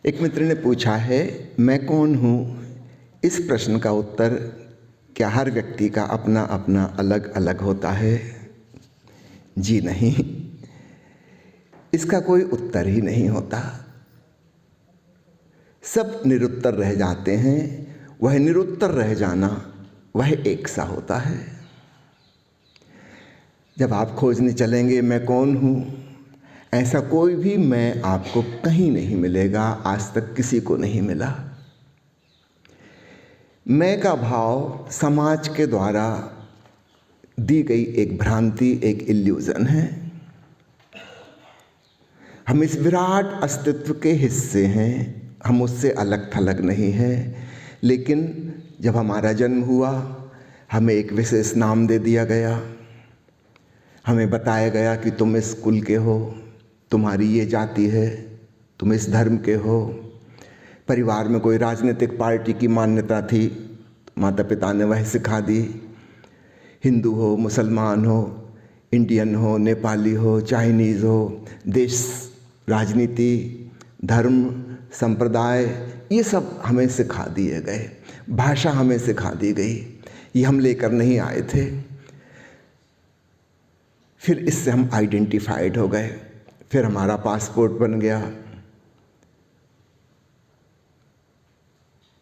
एक मित्र ने पूछा है, मैं कौन हूँ? इस प्रश्न का उत्तर क्या हर व्यक्ति का अपना अपना अलग अलग होता है? जी नहीं, इसका कोई उत्तर ही नहीं होता। सब निरुत्तर रह जाते हैं। वह निरुत्तर रह जाना वह एक सा होता है। जब आप खोजने चलेंगे मैं कौन हूँ, ऐसा कोई भी मैं आपको कहीं नहीं मिलेगा, आज तक किसी को नहीं मिला। मैं का भाव समाज के द्वारा दी गई एक भ्रांति, एक इल्यूजन है। हम इस विराट अस्तित्व के हिस्से हैं, हम उससे अलग थलग नहीं हैं। लेकिन जब हमारा जन्म हुआ, हमें एक विशेष नाम दे दिया गया। हमें बताया गया कि तुम इस कुल के हो, तुम्हारी ये जाति है, तुम इस धर्म के हो। परिवार में कोई राजनीतिक पार्टी की मान्यता थी, माता पिता ने वह सिखा दी। हिंदू हो, मुसलमान हो, इंडियन हो, नेपाली हो, चाइनीज़ हो, देश, राजनीति, धर्म, संप्रदाय, ये सब हमें सिखा दिए गए। भाषा हमें सिखा दी गई, ये हम लेकर नहीं आए थे। फिर इससे हम आइडेंटिफाइड हो गए, फिर हमारा पासपोर्ट बन गया।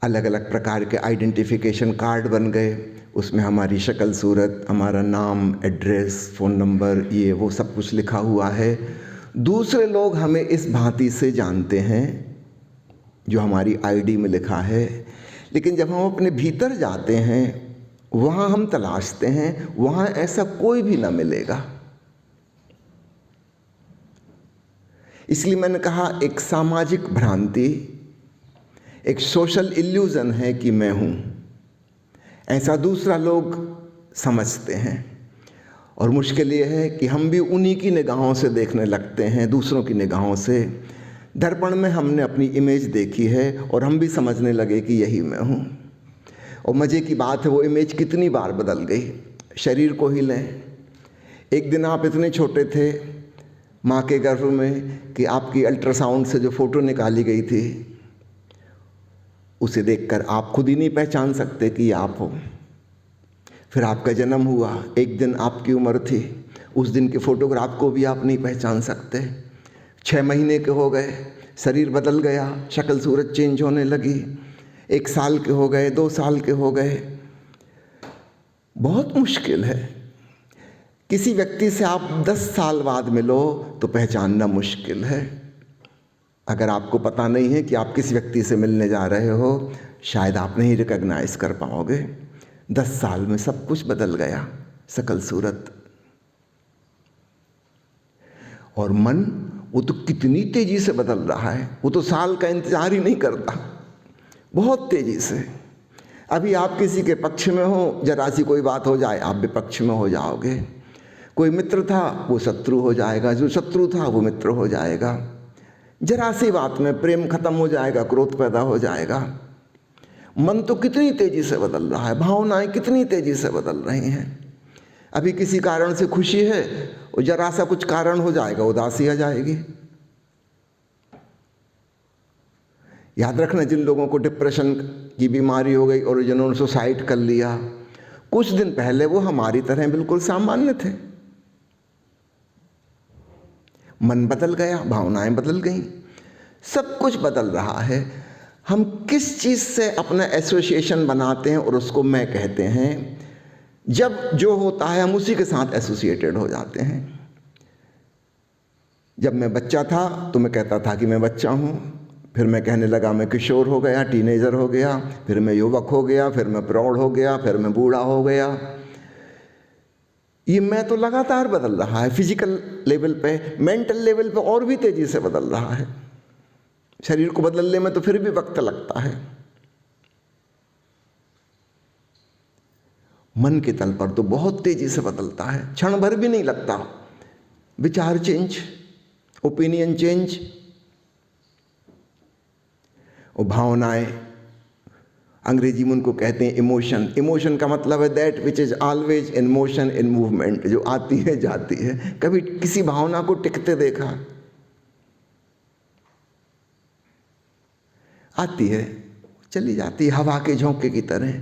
अलग अलग प्रकार के आइडेंटिफिकेशन कार्ड बन गए, उसमें हमारी शक्ल सूरत, हमारा नाम, एड्रेस, फ़ोन नंबर, ये वो सब कुछ लिखा हुआ है। दूसरे लोग हमें इस भांति से जानते हैं जो हमारी आईडी में लिखा है। लेकिन जब हम अपने भीतर जाते हैं, वहाँ हम तलाशते हैं, वहाँ ऐसा कोई भी ना मिलेगा। इसलिए मैंने कहा एक सामाजिक भ्रांति, एक सोशल इल्यूजन है कि मैं हूँ, ऐसा दूसरा लोग समझते हैं। और मुश्किल ये है कि हम भी उन्हीं की निगाहों से देखने लगते हैं, दूसरों की निगाहों से। दर्पण में हमने अपनी इमेज देखी है और हम भी समझने लगे कि यही मैं हूँ। और मज़े की बात है, वो इमेज कितनी बार बदल गई। शरीर को ही लें, एक दिन आप इतने छोटे थे माँ के गर्भ में कि आपकी अल्ट्रासाउंड से जो फ़ोटो निकाली गई थी, उसे देखकर आप खुद ही नहीं पहचान सकते कि ये आप हो। फिर आपका जन्म हुआ, एक दिन आपकी उम्र थी, उस दिन के फ़ोटोग्राफ को भी आप नहीं पहचान सकते। 6 महीने के हो गए, शरीर बदल गया, शक्ल सूरत चेंज होने लगी। 1 साल के हो गए, 2 साल के हो गए। बहुत मुश्किल है। किसी व्यक्ति से आप 10 साल बाद मिलो तो पहचानना मुश्किल है। अगर आपको पता नहीं है कि आप किस व्यक्ति से मिलने जा रहे हो, शायद आप नहीं रिकॉग्नाइज कर पाओगे। 10 साल में सब कुछ बदल गया, शक्ल सूरत। और मन, वो तो कितनी तेजी से बदल रहा है, वो तो साल का इंतजार ही नहीं करता, बहुत तेजी से। अभी आप किसी के पक्ष में हो, जरा सी कोई बात हो जाए आप विपक्ष में हो जाओगे। कोई मित्र था वो शत्रु हो जाएगा, जो शत्रु था वो मित्र हो जाएगा। जरा सी बात में प्रेम खत्म हो जाएगा, क्रोध पैदा हो जाएगा। मन तो कितनी तेजी से बदल रहा है, भावनाएं कितनी तेजी से बदल रही हैं। अभी किसी कारण से खुशी है, और जरा सा कुछ कारण हो जाएगा, उदासी आ जाएगी। याद रखना, जिन लोगों को डिप्रेशन की बीमारी हो गई और जिन्होंने सुसाइड कर लिया, कुछ दिन पहले वो हमारी तरह बिल्कुल सामान्य थे। मन बदल गया, भावनाएं बदल गई, सब कुछ बदल रहा है। हम किस चीज़ से अपना एसोसिएशन बनाते हैं और उसको मैं कहते हैं। जब जो होता है हम उसी के साथ एसोसिएटेड हो जाते हैं। जब मैं बच्चा था तो मैं कहता था कि मैं बच्चा हूँ, फिर मैं कहने लगा मैं किशोर हो गया, टीनेजर हो गया, फिर मैं युवक हो गया, फिर मैं प्रौढ़ हो गया, फिर मैं बूढ़ा हो गया। ये मैं तो लगातार बदल रहा है, फिजिकल लेवल पे, मेंटल लेवल पे और भी तेजी से बदल रहा है। शरीर को बदलने में तो फिर भी वक्त लगता है। मन के तल पर तो बहुत तेजी से बदलता है, क्षण भर भी नहीं लगता। विचार चेंज, ओपिनियन चेंज, और भावनाएं, अंग्रेजी में उनको कहते हैं इमोशन। इमोशन का मतलब है that which is always in motion, in movement, जो आती है जाती है। कभी किसी भावना को टिकते देखा? आती है, चली जाती है हवा के झोंके की तरह।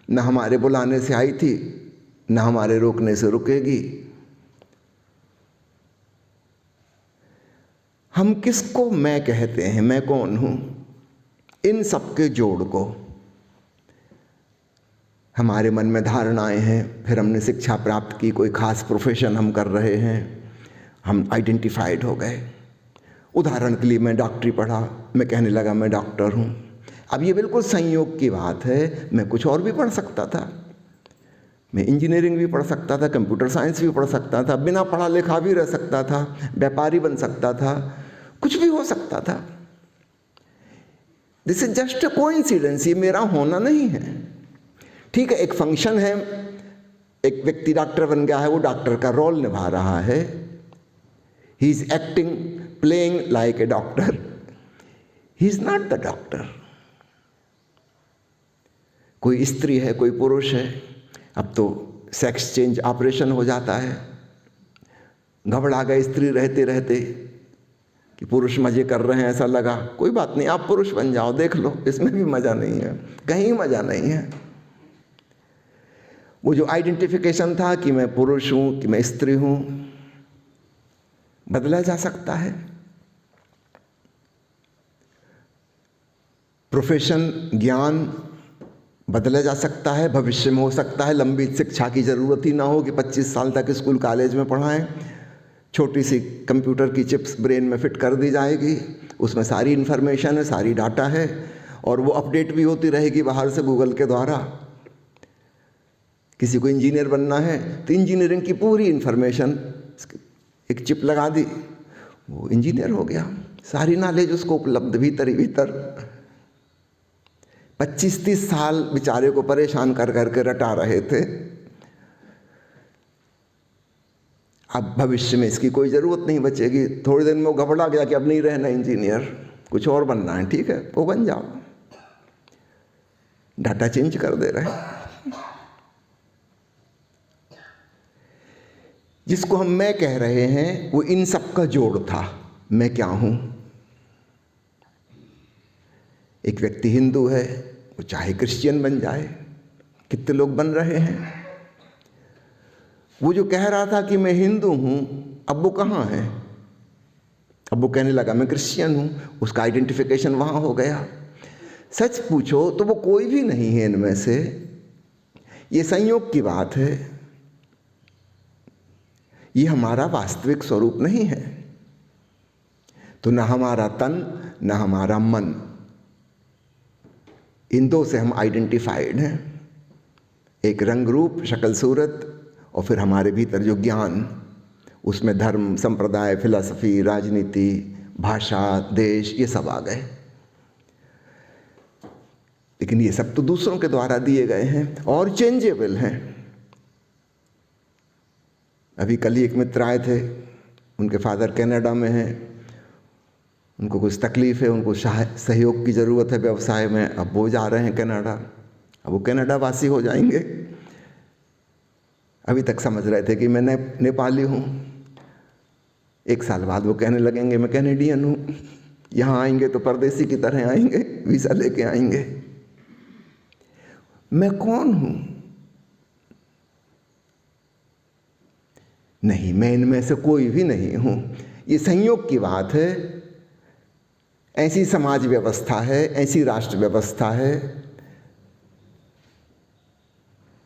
न हमारे बुलाने से आई थी, न हमारे रोकने से रुकेगी। हम किसको मैं कहते हैं, मैं कौन हूं? इन सबके जोड़ को हमारे मन में धारणाएं हैं, फिर हमने शिक्षा प्राप्त की, कोई खास प्रोफेशन हम कर रहे हैं, हम आइडेंटिफाइड हो गए। उदाहरण के लिए मैं डॉक्टरी पढ़ा, मैं कहने लगा मैं डॉक्टर हूँ। अब ये बिल्कुल संयोग की बात है, मैं कुछ और भी पढ़ सकता था, मैं इंजीनियरिंग भी पढ़ सकता था, कंप्यूटर साइंस भी पढ़ सकता था, बिना पढ़ा लिखा भी रह सकता था, व्यापारी बन सकता था, कुछ भी हो सकता था। This is just a coincidence, ये मेरा होना नहीं है। ठीक है, एक फंक्शन है, एक व्यक्ति डॉक्टर बन गया है, वो डॉक्टर का रोल निभा रहा है, he is acting, playing like a doctor, he is not the doctor. कोई स्त्री है, कोई पुरुष है, अब तो सेक्स चेंज ऑपरेशन हो जाता है, घबरा गए स्त्री रहते रहते कि पुरुष मजे कर रहे हैं, ऐसा लगा, कोई बात नहीं, आप पुरुष बन जाओ, देख लो, इसमें भी मजा नहीं है, कहीं मजा नहीं है। वो जो आइडेंटिफिकेशन था कि मैं पुरुष हूं, कि मैं स्त्री हूं, बदला जा सकता है। प्रोफेशन, ज्ञान बदला जा सकता है, भविष्य में हो सकता है लंबी शिक्षा की ज़रूरत ही ना हो कि 25 साल तक स्कूल कॉलेज में पढ़ाएं। छोटी सी कंप्यूटर की चिप्स ब्रेन में फिट कर दी जाएगी, उसमें सारी इन्फॉर्मेशन है, सारी डाटा है, और वो अपडेट भी होती रहेगी बाहर से गूगल के द्वारा। किसी को इंजीनियर बनना है तो इंजीनियरिंग की पूरी इन्फॉर्मेशन एक चिप लगा दी, वो इंजीनियर हो गया, सारी नॉलेज उसको उपलब्ध भीतर ही भीतर। 25-30 साल बेचारे को परेशान कर करके रटा रहे थे। अब भविष्य में इसकी कोई ज़रूरत नहीं बचेगी, थोड़े दिन में वो घबरा गया कि अब नहीं रहना इंजीनियर, कुछ और बनना है, ठीक है वो बन जाओ, डाटा चेंज कर दे रहे हैं। जिसको हम मैं कह रहे हैं वो इन सब का जोड़ था। मैं क्या हूं? एक व्यक्ति हिंदू है, वो चाहे क्रिश्चियन बन जाए, कितने लोग बन रहे हैं। वो जो कह रहा था कि मैं हिंदू हूं, अब वो कहाँ है? अब वो कहने लगा मैं क्रिश्चियन हूं, उसका आइडेंटिफिकेशन वहां हो गया। सच पूछो तो वो कोई भी नहीं है इनमें से, ये संयोग की बात है, ये हमारा वास्तविक स्वरूप नहीं है। तो न हमारा तन न हमारा मन, इन दो से हम आइडेंटिफाइड हैं। एक रंग रूप, शक्ल सूरत, और फिर हमारे भीतर जो ज्ञान, उसमें धर्म, संप्रदाय, फिलॉसफी, राजनीति, भाषा, देश, ये सब आ गए। लेकिन ये सब तो दूसरों के द्वारा दिए गए हैं और चेंजेबल हैं। अभी कल ही एक मित्र आए थे, उनके फादर कनाडा में हैं, उनको कुछ तकलीफ है, उनको सहयोग की ज़रूरत है व्यवसाय में, अब वो जा रहे हैं कनाडा, अब वो कनाडा वासी हो जाएंगे। अभी तक समझ रहे थे कि मैं नेपाली हूँ, 1 साल बाद वो कहने लगेंगे मैं कैनेडियन हूँ। यहाँ आएंगे तो परदेसी की तरह आएंगे, वीज़ा लेके आएंगे। मैं कौन हूँ? नहीं, मैं इनमें से कोई भी नहीं हूँ। ये संयोग की बात है, ऐसी समाज व्यवस्था है, ऐसी राष्ट्र व्यवस्था है,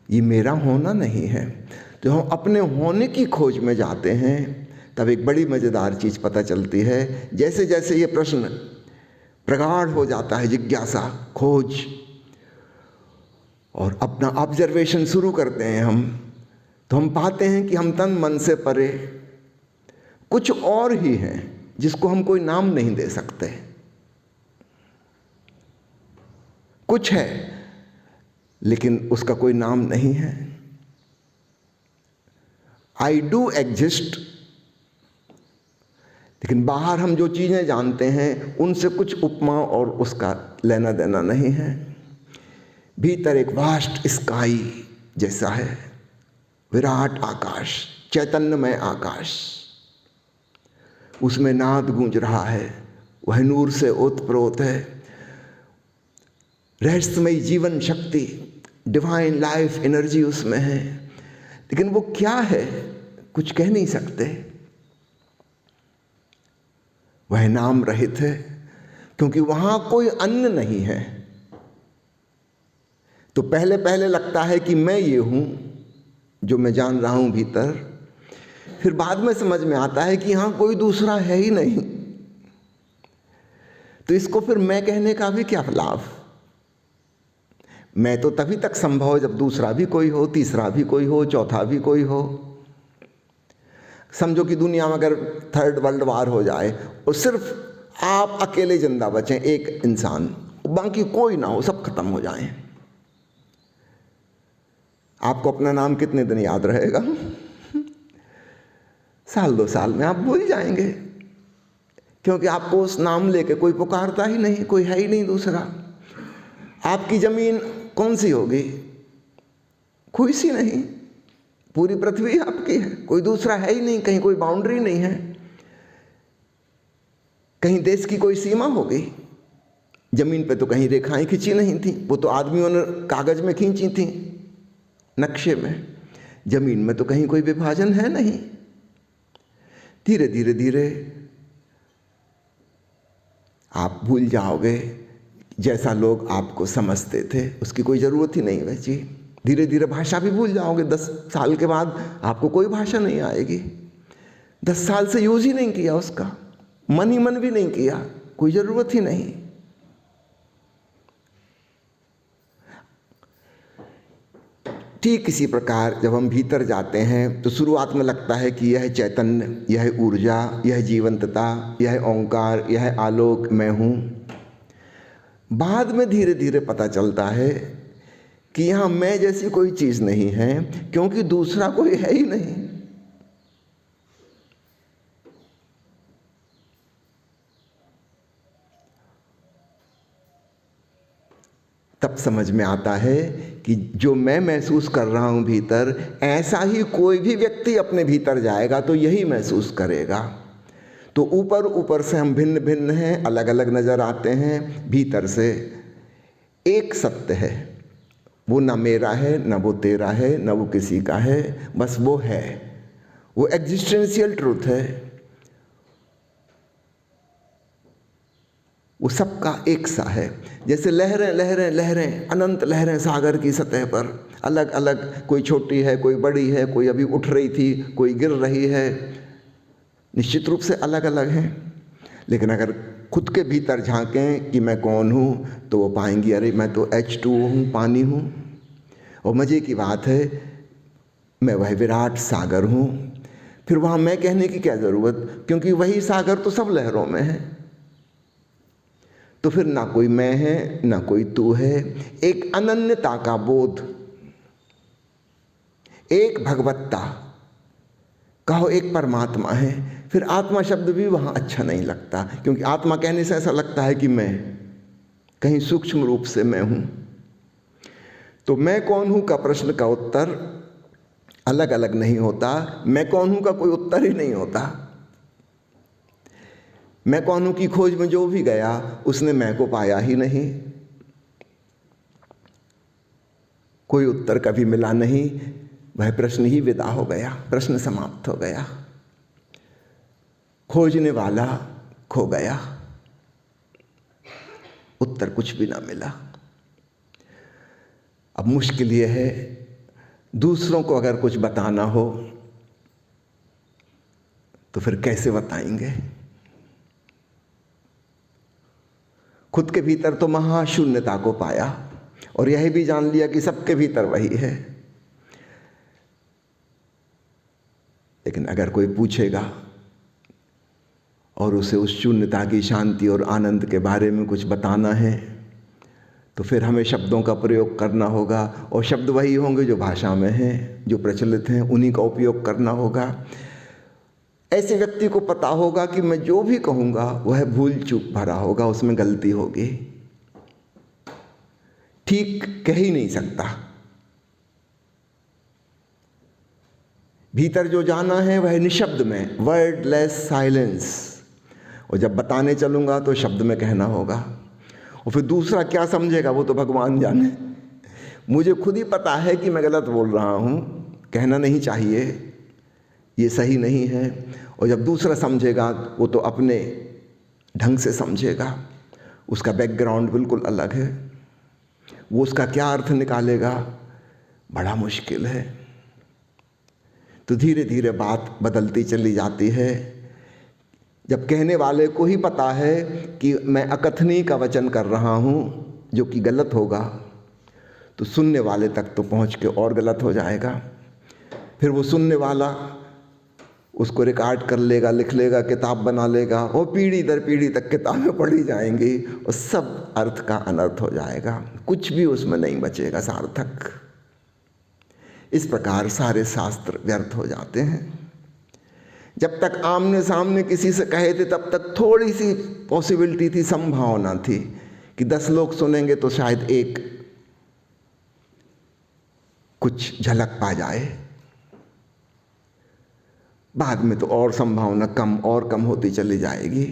ये मेरा होना नहीं है। जब हम अपने होने की खोज में जाते हैं तब एक बड़ी मज़ेदार चीज़ पता चलती है। जैसे जैसे ये प्रश्न प्रगाढ़ हो जाता है, जिज्ञासा, खोज, और अपना ऑब्जर्वेशन शुरू करते हैं हम, तो हम पाते हैं कि हम तन मन से परे कुछ और ही हैं जिसको हम कोई नाम नहीं दे सकते। कुछ है लेकिन उसका कोई नाम नहीं है। आई डू एग्जिस्ट, लेकिन बाहर हम जो चीज़ें जानते हैं उनसे कुछ उपमा और उसका लेना देना नहीं है। भीतर एक वास्ट स्काई जैसा है, विराट आकाश, चैतन्यमय आकाश, उसमें नाद गूंज रहा है, वह नूर से ओतप्रोत है। रहस्यमयी जीवन शक्ति, डिवाइन लाइफ एनर्जी उसमें है, लेकिन वो क्या है कुछ कह नहीं सकते। वह नाम रहित है क्योंकि वहां कोई अन्न नहीं है। तो पहले पहले लगता है कि मैं ये हूं जो मैं जान रहा हूं भीतर, फिर बाद में समझ में आता है कि यहां कोई दूसरा है ही नहीं। तो इसको फिर मैं कहने का भी क्या लाभ। मैं तो तभी तक संभव है जब दूसरा भी कोई हो, तीसरा भी कोई हो, चौथा भी कोई हो। समझो कि दुनिया में अगर थर्ड वर्ल्ड वार हो जाए और सिर्फ आप अकेले जिंदा बचें, एक इंसान, बाकी कोई ना हो, सब खत्म हो जाएं, आपको अपना नाम कितने दिन याद रहेगा? साल 2 साल में आप भूल जाएंगे, क्योंकि आपको उस नाम लेके कोई पुकारता ही नहीं, कोई है ही नहीं दूसरा। आपकी जमीन कौन सी होगी? कोई सी नहीं, पूरी पृथ्वी आपकी है, कोई दूसरा है ही नहीं, कहीं कोई बाउंड्री नहीं है, कहीं देश की कोई सीमा होगी। जमीन पे तो कहीं रेखाएं खींची नहीं थी, वो तो आदमियों ने कागज में खींची थी, नक्शे में। जमीन में तो कहीं कोई विभाजन है नहीं। धीरे धीरे धीरे आप भूल जाओगे, जैसा लोग आपको समझते थे उसकी कोई ज़रूरत ही नहीं बची। धीरे धीरे भाषा भी भूल जाओगे। 10 साल के बाद आपको कोई भाषा नहीं आएगी। 10 साल से यूज ही नहीं किया उसका, मन ही मन भी नहीं किया, कोई ज़रूरत ही नहीं। ठीक इसी प्रकार जब हम भीतर जाते हैं तो शुरुआत में लगता है कि यह चैतन्य, यह ऊर्जा, यह जीवंतता, यह ओंकार, यह आलोक मैं हूँ। बाद में धीरे धीरे पता चलता है कि यहाँ मैं जैसी कोई चीज़ नहीं है, क्योंकि दूसरा कोई है ही नहीं। तब समझ में आता है कि जो मैं महसूस कर रहा हूँ भीतर, ऐसा ही कोई भी व्यक्ति अपने भीतर जाएगा तो यही महसूस करेगा। तो ऊपर ऊपर से हम भिन्न भिन्न हैं, अलग अलग नज़र आते हैं, भीतर से एक सत्य है। वो ना मेरा है, ना वो तेरा है, ना वो किसी का है, बस वो है। वो एग्जिस्टेंशियल ट्रूथ है, वो सबका एक सा है। जैसे लहरें लहरें लहरें, अनंत लहरें सागर की सतह पर, अलग अलग, कोई छोटी है, कोई बड़ी है, कोई अभी उठ रही थी, कोई गिर रही है, निश्चित रूप से अलग अलग हैं। लेकिन अगर खुद के भीतर झांकें कि मैं कौन हूँ, तो वो पाएंगी अरे मैं तो H2O हूँ, पानी हूँ। और मज़े की बात है, मैं वह विराट सागर हूँ। फिर वहाँ मैं कहने की क्या ज़रूरत, क्योंकि वही सागर तो सब लहरों में है। तो फिर ना कोई मैं है, ना कोई तू है, एक अनन्यता का बोध, एक भगवत्ता, कहो एक परमात्मा है। फिर आत्मा शब्द भी वहाँ अच्छा नहीं लगता, क्योंकि आत्मा कहने से ऐसा लगता है कि मैं, कहीं सूक्ष्म रूप से मैं हूँ। तो मैं कौन हूँ का प्रश्न का उत्तर अलग अलग नहीं होता, मैं कौन हूँ का कोई उत्तर ही नहीं होता। मैं कौन हूँ की खोज में जो भी गया उसने मैं को पाया ही नहीं, कोई उत्तर कभी मिला नहीं, वह प्रश्न ही विदा हो गया, प्रश्न समाप्त हो गया, खोजने वाला खो गया, उत्तर कुछ भी ना मिला। अब मुश्किल यह है, दूसरों को अगर कुछ बताना हो तो फिर कैसे बताएंगे? खुद के भीतर तो महाशून्यता को पाया और यह भी जान लिया कि सबके भीतर वही है। लेकिन अगर कोई पूछेगा और उसे उस शून्यता की शांति और आनंद के बारे में कुछ बताना है, तो फिर हमें शब्दों का प्रयोग करना होगा, और शब्द वही होंगे जो भाषा में हैं, जो प्रचलित हैं, उन्हीं का उपयोग करना होगा। ऐसे व्यक्ति को पता होगा कि मैं जो भी कहूँगा वह भूल चूक भरा होगा, उसमें गलती होगी, ठीक कह ही नहीं सकता। भीतर जो जाना है वह निशब्द में, वर्डलेस साइलेंस। और जब बताने चलूँगा तो शब्द में कहना होगा, और फिर दूसरा क्या समझेगा वो तो भगवान जाने। मुझे खुद ही पता है कि मैं गलत बोल रहा हूँ, कहना नहीं चाहिए, ये सही नहीं है। और जब दूसरा समझेगा वो तो अपने ढंग से समझेगा, उसका बैकग्राउंड बिल्कुल अलग है, वो उसका क्या अर्थ निकालेगा, बड़ा मुश्किल है। तो धीरे धीरे बात बदलती चली जाती है। जब कहने वाले को ही पता है कि मैं अकथनीय का वचन कर रहा हूँ जो कि गलत होगा, तो सुनने वाले तक तो पहुँच के और गलत हो जाएगा। फिर वो सुनने वाला उसको रिकॉर्ड कर लेगा, लिख लेगा, किताब बना लेगा, और पीढ़ी दर पीढ़ी तक किताबें पढ़ी जाएंगी और सब अर्थ का अनर्थ हो जाएगा, कुछ भी उसमें नहीं बचेगा सार्थक। इस प्रकार सारे शास्त्र व्यर्थ हो जाते हैं। जब तक आमने सामने किसी से कहे थे तब तक थोड़ी सी पॉसिबिलिटी थी, संभावना थी कि 10 लोग सुनेंगे तो शायद एक कुछ झलक पा जाए। बाद में तो और संभावना कम और कम होती चली जाएगी।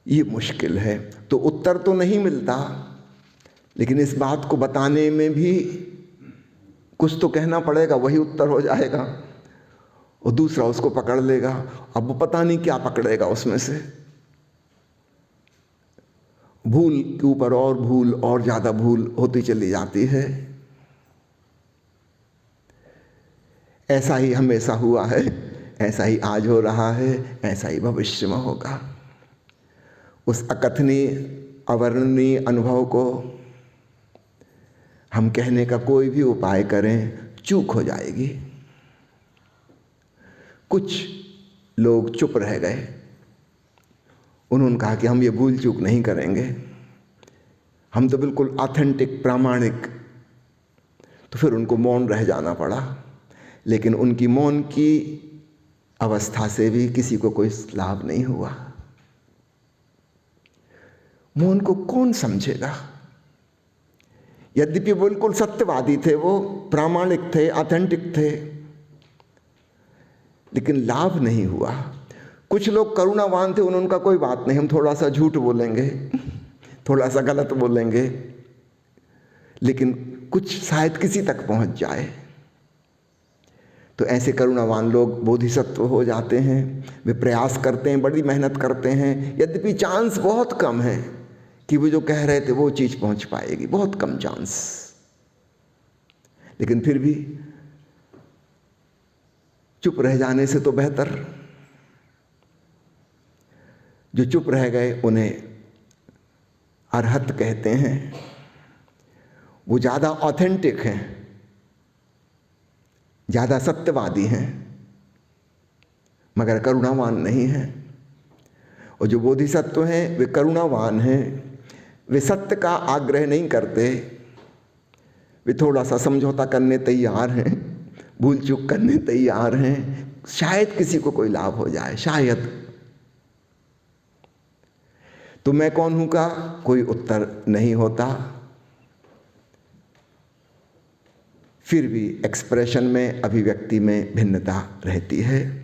ये मुश्किल है। तो उत्तर तो नहीं मिलता, लेकिन इस बात को बताने में भी कुछ तो कहना पड़ेगा, वही उत्तर हो जाएगा। और दूसरा उसको पकड़ लेगा, अब वो पता नहीं क्या पकड़ेगा उसमें से। भूल के ऊपर और भूल और ज़्यादा भूल होती चली जाती है। ऐसा ही हमेशा हुआ है, ऐसा ही आज हो रहा है, ऐसा ही भविष्य में होगा। उस अकथनीय अवर्णनीय अनुभव को हम कहने का कोई भी उपाय करें, चूक हो जाएगी। कुछ लोग चुप रह गए, उन्होंने कहा कि हम ये भूल चूक नहीं करेंगे, हम तो बिल्कुल ऑथेंटिक प्रामाणिक। तो फिर उनको मौन रह जाना पड़ा। लेकिन उनकी मौन की अवस्था से भी किसी को कोई लाभ नहीं हुआ। मौन को कौन समझेगा? यद्यपि बिल्कुल सत्यवादी थे, वो प्रामाणिक थे, ऑथेंटिक थे, लेकिन लाभ नहीं हुआ। कुछ लोग करुणावान थे, उनका कोई बात नहीं, हम थोड़ा सा झूठ बोलेंगे, थोड़ा सा गलत बोलेंगे, लेकिन कुछ शायद किसी तक पहुंच जाए। तो ऐसे करुणावान लोग बोधिसत्व हो जाते हैं। वे प्रयास करते हैं, बड़ी मेहनत करते हैं, यद्यपि चांस बहुत कम है कि वो जो कह रहे थे वो चीज़ पहुंच पाएगी, बहुत कम चांस। लेकिन फिर भी चुप रह जाने से तो बेहतर। जो चुप रह गए उन्हें अरहत कहते हैं। वो ज़्यादा ऑथेंटिक हैं, ज़्यादा सत्यवादी हैं, मगर करुणावान नहीं हैं। और जो बोधिसत्व हैं वे करुणावान हैं, वे सत्य का आग्रह नहीं करते, वे थोड़ा सा समझौता करने तैयार हैं, भूल चूक करने तैयार हैं, शायद किसी को कोई लाभ हो जाए, शायद। तो मैं कौन हूं का कोई उत्तर नहीं होता। फिर भी एक्सप्रेशन में, अभिव्यक्ति में भिन्नता रहती है।